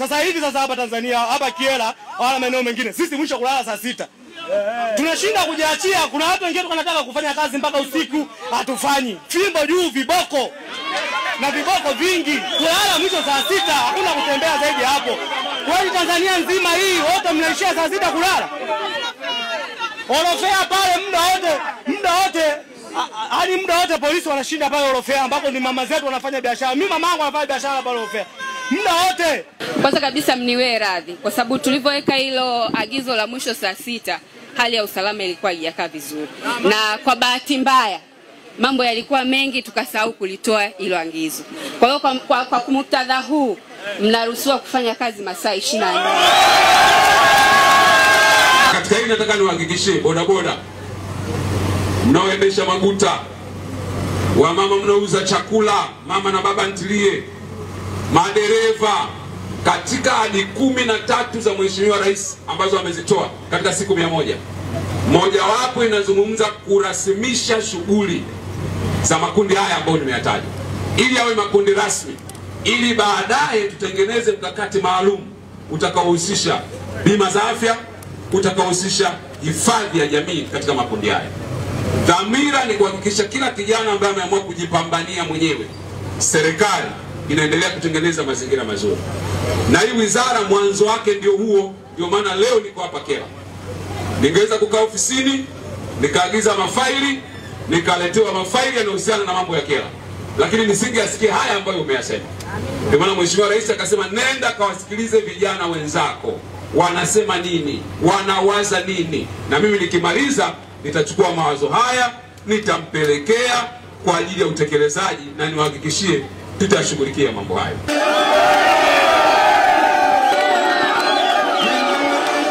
Sasa hivi hapa Tanzania, hapa Kiela, wala maeneo mengine, sisi mwisho kulala saa 6. Tunashinda kujiachia. Kuna watu wengine wanataka kufanya kazi mpaka usiku, hatufanyi. Fimbo juu, viboko. Na viboko vingi. Kulala mwisho saa 6, hakuna kutembea zaidi hapo. Kwani Tanzania nzima hii wote mnaishia saa 6 kulala? Orofea pale muda wote polisi wanashinda pale Orofea ambako ni mama zetu wanafanya biashara. Mimi mamangu anafanya biashara pale Orofea. Muda wote. Kwanza kabisa mniwe radhi kwa sababu tulivyoweka hilo agizo la mwisho saa 6 hali ya usalama ilikuwa haijakaa vizuri. Na kwa bahati mbaya mambo yalikuwa mengi tukasahau kulitoa hilo agizo. Kwa hiyo kwa muktadha huu mnaruhusiwa kufanya kazi masaa 24. Katika hili nataka niwahakikishie bodaboda mnaoendesha maguta, wa mama mnauza chakula, mama na baba ntilie, madereva, katika hadi 13 za Mheshimiwa Rais ambazo amezitoa katika siku 100. Moja wapo inazungumza kurasimisha shughuli za makundi haya ambayo nimeyataja, ili yawe makundi rasmi, ili baadaye tutengeneze mkakati maalum utakaohusisha bima za afya, utakaohusisha hifadhi ya jamii katika makundi haya. Dhamira ni kuhakikisha kila kijana ambaye ameamua kujipambania mwenyewe, serikali inaendelea kutengeneza mazingira mazuri. Na hii wizara mwanzo wake ndio huo, ndio maana leo niko hapa Kiela. Ningeweza kukaa ofisini, nikaagiza mafaili, nikaletewa mafaili yanayohusiana na mambo ya Kiela. Lakini nisingesikia haya ambayo umeyasema. Ndio maana Mheshimiwa Rais akasema nenda kawasikilize vijana wenzako. Wanasema nini? Wanawaza nini? Na mimi nikimaliza nitachukua mawazo haya, nitampelekea kwa ajili ya utekelezaji na niwahakikishie tutashughulikia mambo hayo.